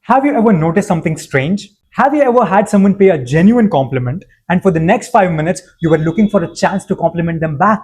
Have you ever noticed something strange? Have you ever had someone pay a genuine compliment and for the next 5 minutes you were looking for a chance to compliment them back?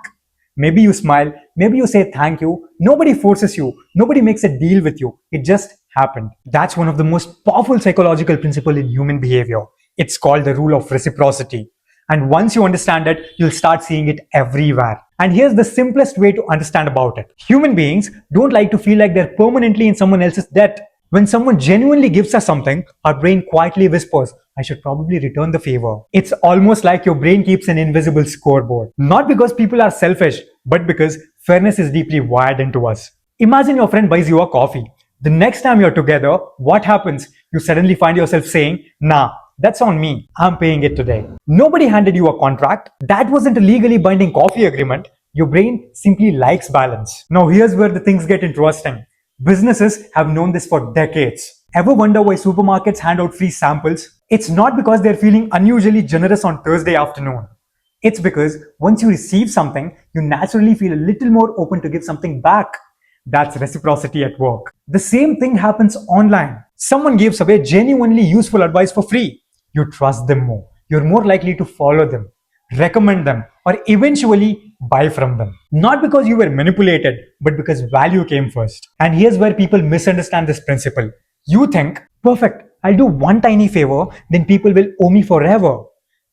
Maybe you smile, maybe you say thank you, nobody forces you, nobody makes a deal with you, it just happened. That's one of the most powerful psychological principles in human behavior. It's called the rule of reciprocity. And once you understand it, you'll start seeing it everywhere. And here's the simplest way to understand about it. Human beings don't like to feel like they're permanently in someone else's debt. When someone genuinely gives us something, our brain quietly whispers, I should probably return the favor. It's almost like your brain keeps an invisible scoreboard. Not because people are selfish, but because fairness is deeply wired into us. Imagine your friend buys you a coffee. The next time you're together, what happens? You suddenly find yourself saying, nah, that's on me. I'm paying it today. Nobody handed you a contract. That wasn't a legally binding coffee agreement. Your brain simply likes balance. Now here's where the things get interesting. Businesses have known this for decades. Ever wonder why supermarkets hand out free samples? It's not because they're feeling unusually generous on Thursday afternoon. It's because once you receive something, you naturally feel a little more open to give something back. That's reciprocity at work. The same thing happens online. Someone gives away genuinely useful advice for free. You trust them more. You're more likely to follow them, recommend them, or eventually buy from them. Not because you were manipulated, but because value came first. And here's where people misunderstand this principle. You think, perfect, I'll do one tiny favor, then people will owe me forever.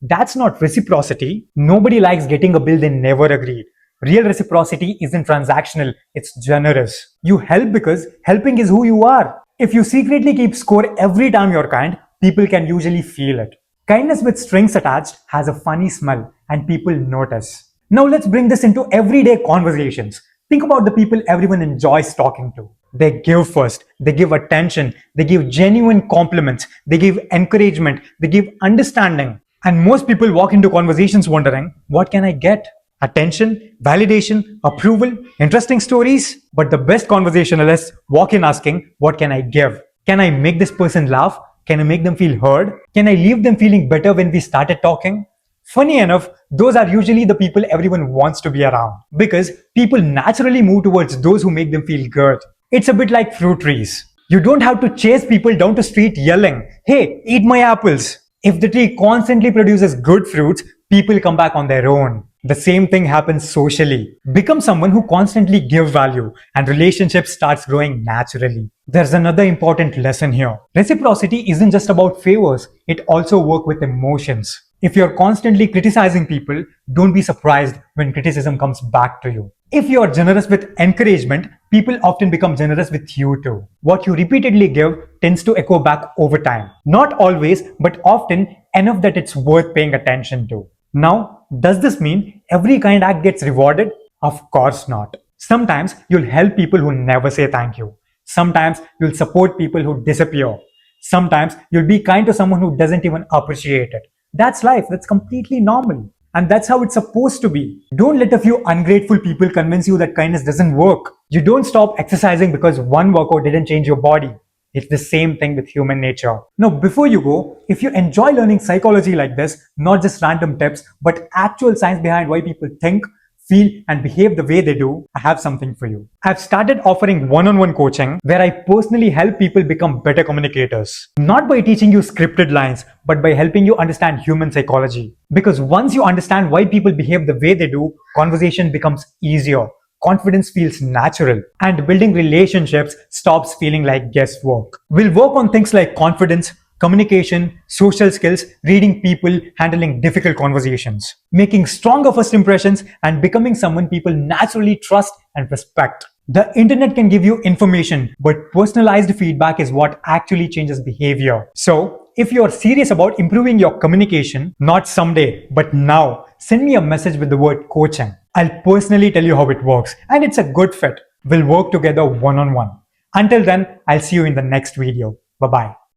That's not reciprocity. Nobody likes getting a bill they never agreed. Real reciprocity isn't transactional, it's generous. You help because helping is who you are. If you secretly keep score every time you're kind, people can usually feel it. Kindness with strings attached has a funny smell and people notice. Now let's bring this into everyday conversations. Think about the people everyone enjoys talking to. They give first, they give attention, they give genuine compliments, they give encouragement, they give understanding. And most people walk into conversations wondering, what can I get? Attention, validation, approval, interesting stories. But the best conversationalists walk in asking, what can I give? Can I make this person laugh? Can I make them feel heard? Can I leave them feeling better when we started talking? Funny enough, those are usually the people everyone wants to be around because people naturally move towards those who make them feel good. It's a bit like fruit trees. You don't have to chase people down the street yelling, hey, eat my apples. If the tree constantly produces good fruits, people come back on their own. The same thing happens socially. Become someone who constantly gives value and relationships starts growing naturally. There's another important lesson here. Reciprocity isn't just about favors, it also works with emotions. If you're constantly criticizing people, don't be surprised when criticism comes back to you. If you're generous with encouragement, people often become generous with you too. What you repeatedly give tends to echo back over time. Not always, but often enough that it's worth paying attention to. Now, does this mean every kind act gets rewarded? Of course not. Sometimes you'll help people who never say thank you. Sometimes you'll support people who disappear. Sometimes you'll be kind to someone who doesn't even appreciate it. That's life. That's completely normal. And that's how it's supposed to be. Don't let a few ungrateful people convince you that kindness doesn't work. You don't stop exercising because one workout didn't change your body. It's the same thing with human nature. Now, before you go, if you enjoy learning psychology like this, not just random tips, but actual science behind why people think, feel, and behave the way they do, I have something for you. I've started offering one-on-one coaching where I personally help people become better communicators. Not by teaching you scripted lines, but by helping you understand human psychology. Because once you understand why people behave the way they do, conversation becomes easier. Confidence feels natural and building relationships stops feeling like guesswork. We'll work on things like confidence, communication, social skills, reading people, handling difficult conversations, making stronger first impressions, and becoming someone people naturally trust and respect. The internet can give you information, but personalized feedback is what actually changes behavior. So, if you're serious about improving your communication, not someday, but now, send me a message with the word coaching. I'll personally tell you how it works, and it's a good fit. We'll work together one-on-one. Until then, I'll see you in the next video. Bye-bye.